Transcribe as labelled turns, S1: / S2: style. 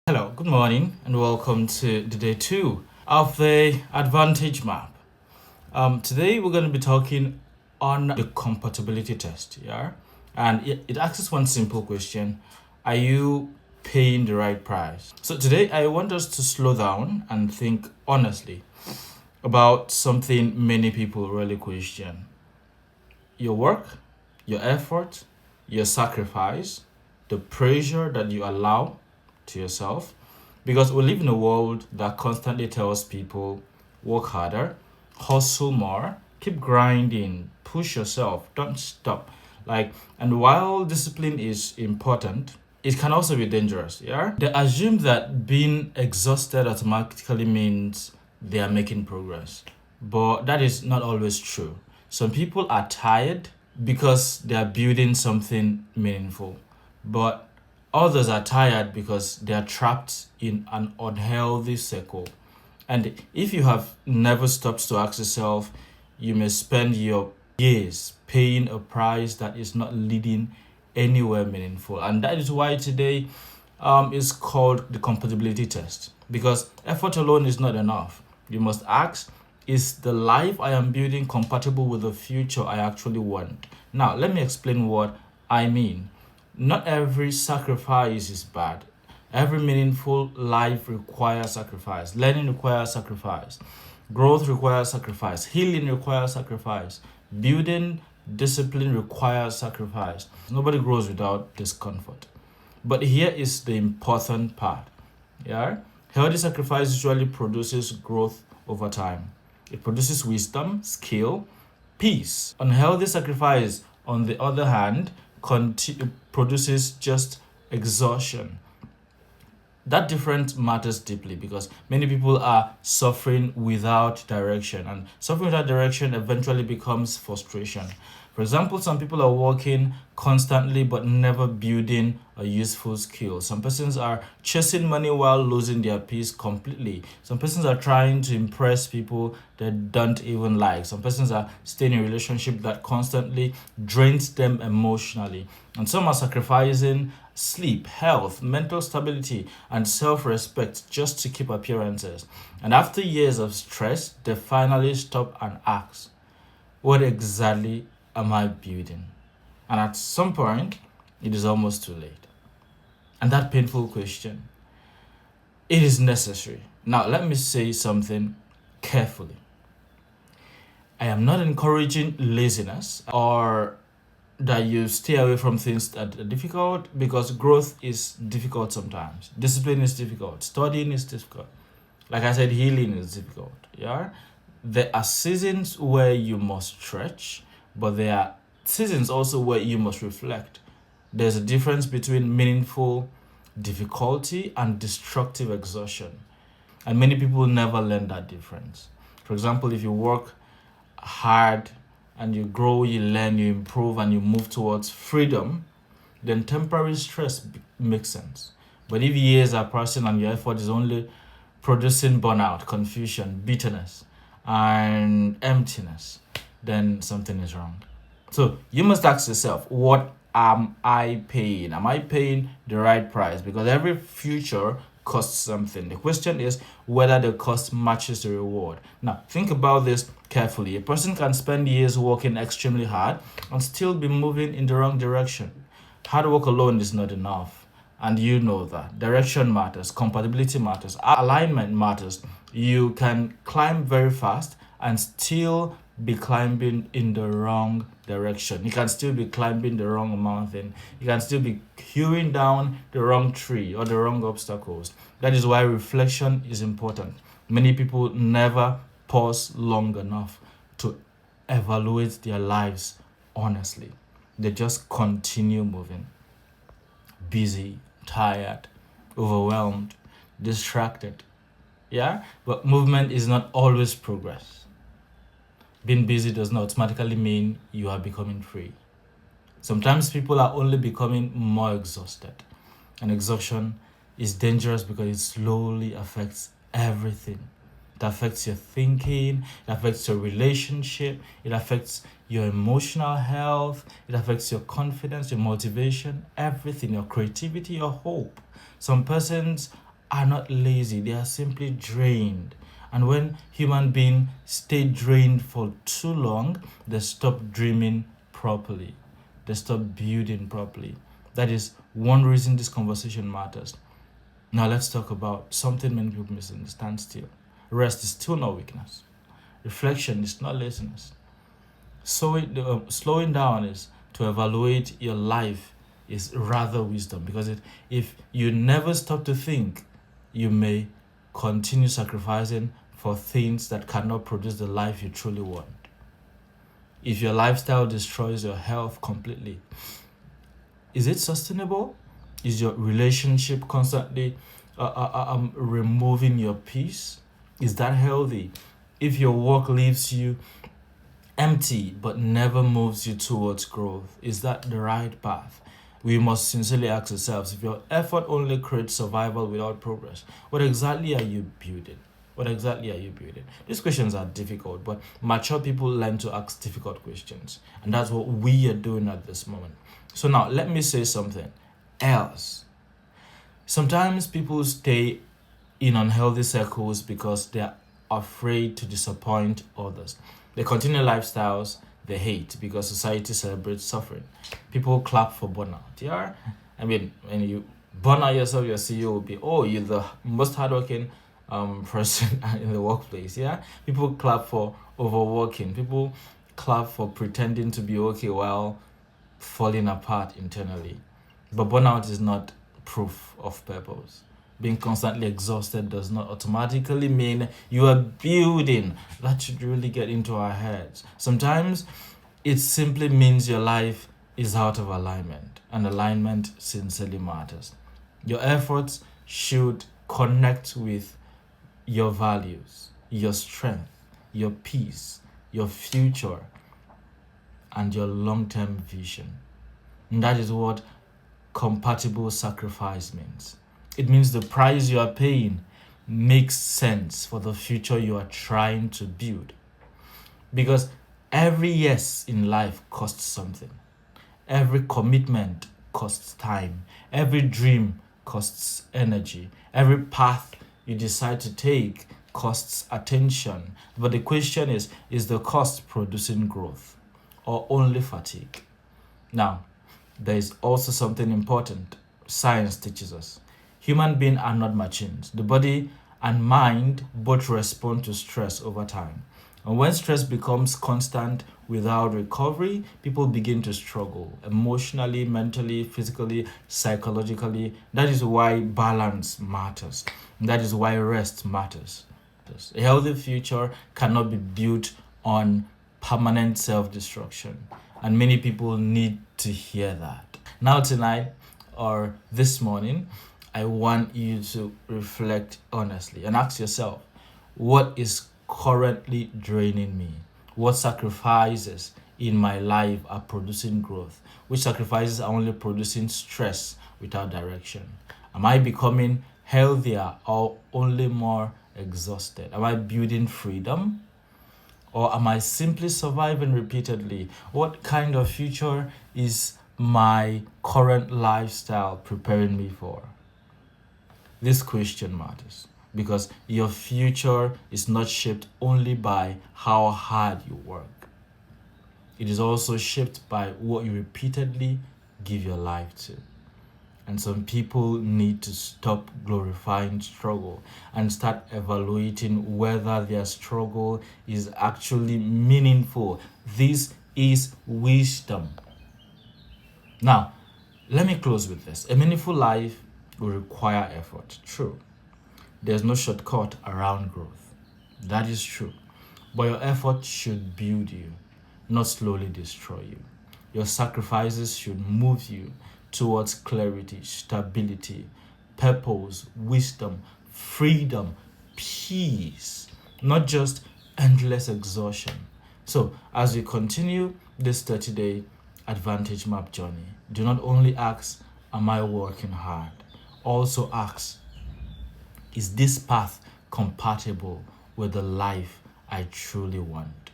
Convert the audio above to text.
S1: Hello, good morning, and welcome to the day two of the Advantage Map. Today we're going to be talking on the compatibility test, yeah, and it asks one simple question: Are you paying the right price? So today I want us to slow down and think honestly about something many people really question: your work, your effort, your sacrifice, the pressure that you allow to yourself. Because we live in a world that constantly tells people work harder, hustle more, keep grinding, push yourself, don't stop. Like, and while discipline is important, it can also be dangerous. Yeah, they assume that being exhausted automatically means they are making progress, but that is not always true. Some people are tired because they are building something meaningful, but others are tired because they are trapped in an unhealthy circle. And if you have never stopped to ask yourself, you may spend your years paying a price that is not leading anywhere meaningful. And that is why today is called the compatibility test. Because effort alone is not enough. You must ask, is the life I am building compatible with the future I actually want? Now, let me explain what I mean. Not every sacrifice is bad. Every meaningful life requires sacrifice. Learning requires sacrifice. Growth requires sacrifice. Healing requires sacrifice. Building discipline requires sacrifice. Nobody grows without discomfort. But here is the important part. Yeah? Healthy sacrifice usually produces growth over time. It produces wisdom, skill, peace. Unhealthy sacrifice, on the other hand, produces just exhaustion. That difference matters deeply because many people are suffering without direction, and suffering without direction eventually becomes frustration. For example, some people are working constantly but never building a useful skill. Some persons are chasing money while losing their peace completely. Some persons are trying to impress people they don't even like. Some persons are staying in a relationship that constantly drains them emotionally. And some are sacrificing sleep, health, mental stability, and self respect just to keep appearances. And after years of stress, they finally stop and ask, what exactly am I building? And at some point, it is almost too late. And that painful question, it is necessary. Now, let me say something carefully. I am not encouraging laziness or that you stay away from things that are difficult, because growth is difficult sometimes. Discipline is difficult. Studying is difficult. Like I said, healing is difficult. Yeah. There are seasons where you must stretch, but there are seasons also where you must reflect. There's a difference between meaningful difficulty and destructive exhaustion. And many people never learn that difference. For example, if you work hard and you grow, you learn, you improve, and you move towards freedom, then temporary stress makes sense. But if years are passing and your effort is only producing burnout, confusion, bitterness, and emptiness, then something is wrong. So you must ask yourself, what am I paying? Am I paying the right price? Because every future costs something. The question is whether the cost matches the reward. Now, think about this carefully. A person can spend years working extremely hard and still be moving in the wrong direction. Hard work alone is not enough. And you know that. Direction matters, compatibility matters, alignment matters. You can climb very fast and still be climbing in the wrong direction. You can still be climbing the wrong mountain. You can still be hewing down the wrong tree or the wrong obstacles. That is why reflection is important. Many people never pause long enough to evaluate their lives honestly. They just continue moving, busy, tired, overwhelmed, distracted. Yeah? But movement is not always progress. Being busy does not automatically mean you are becoming free. Sometimes people are only becoming more exhausted. And exhaustion is dangerous because it slowly affects everything. It affects your thinking, it affects your relationship, it affects your emotional health, it affects your confidence, your motivation, everything, your creativity, your hope. Some persons are not lazy, they are simply drained. And when human beings stay drained for too long, they stop dreaming properly. They stop building properly. That is one reason this conversation matters. Now let's talk about something many people misunderstand still. Rest is still not weakness. Reflection is not laziness. So slowing down is to evaluate your life is rather wisdom, because if you never stop to think, you may continue sacrificing for things that cannot produce the life you truly want. If your lifestyle destroys your health completely, is it sustainable? Is your relationship constantly removing your peace? Is that healthy? If your work leaves you empty but never moves you towards growth, is that the right path? We must sincerely ask ourselves, if your effort only creates survival without progress, what exactly are you building? What exactly are you building? These questions are difficult, but mature people learn to ask difficult questions. And that's what we are doing at this moment. So now, let me say something else. Sometimes people stay in unhealthy circles because they're afraid to disappoint others. They continue lifestyles they hate because society celebrates suffering. People clap for burnout. Yeah, I mean, when you burn out yourself, your CEO will be, oh, you're the most hardworking person in the workplace. Yeah, people clap for overworking. People clap for pretending to be okay while falling apart internally. But burnout is not proof of purpose. Being constantly exhausted does not automatically mean you are building. That should really get into our heads. Sometimes it simply means your life is out of alignment, and alignment sincerely matters. Your efforts should connect with your values, your strength, your peace, your future, and your long term vision. And that is what compatible sacrifice means. It means the price you are paying makes sense for the future you are trying to build. Because every yes in life costs something. Every commitment costs time. Every dream costs energy. Every path you decide to take costs attention. But the question is the cost producing growth or only fatigue? Now, there is also something important science teaches us. Human beings are not machines. The body and mind both respond to stress over time. And when stress becomes constant without recovery, people begin to struggle emotionally, mentally, physically, psychologically. That is why balance matters. That is why rest matters. A healthy future cannot be built on permanent self destruction. And many people need to hear that. Now, tonight or this morning, I want you to reflect honestly and ask yourself, what is currently draining me? What sacrifices in my life are producing growth? Which sacrifices are only producing stress without direction? Am I becoming healthier or only more exhausted? Am I building freedom? Or am I simply surviving repeatedly? What kind of future is my current lifestyle preparing me for? This question matters because your future is not shaped only by how hard you work. It is also shaped by what you repeatedly give your life to. And some people need to stop glorifying struggle and start evaluating whether their struggle is actually meaningful. This is wisdom. Now, let me close with this. A meaningful life will require effort. True. There's no shortcut around growth. That is true. But your effort should build you, not slowly destroy you. Your sacrifices should move you towards clarity, stability, purpose, wisdom, freedom, peace, not just endless exhaustion. So, as you continue this 30-day advantage map journey, do not only ask, am I working hard? Also ask, is this path compatible with the life I truly want?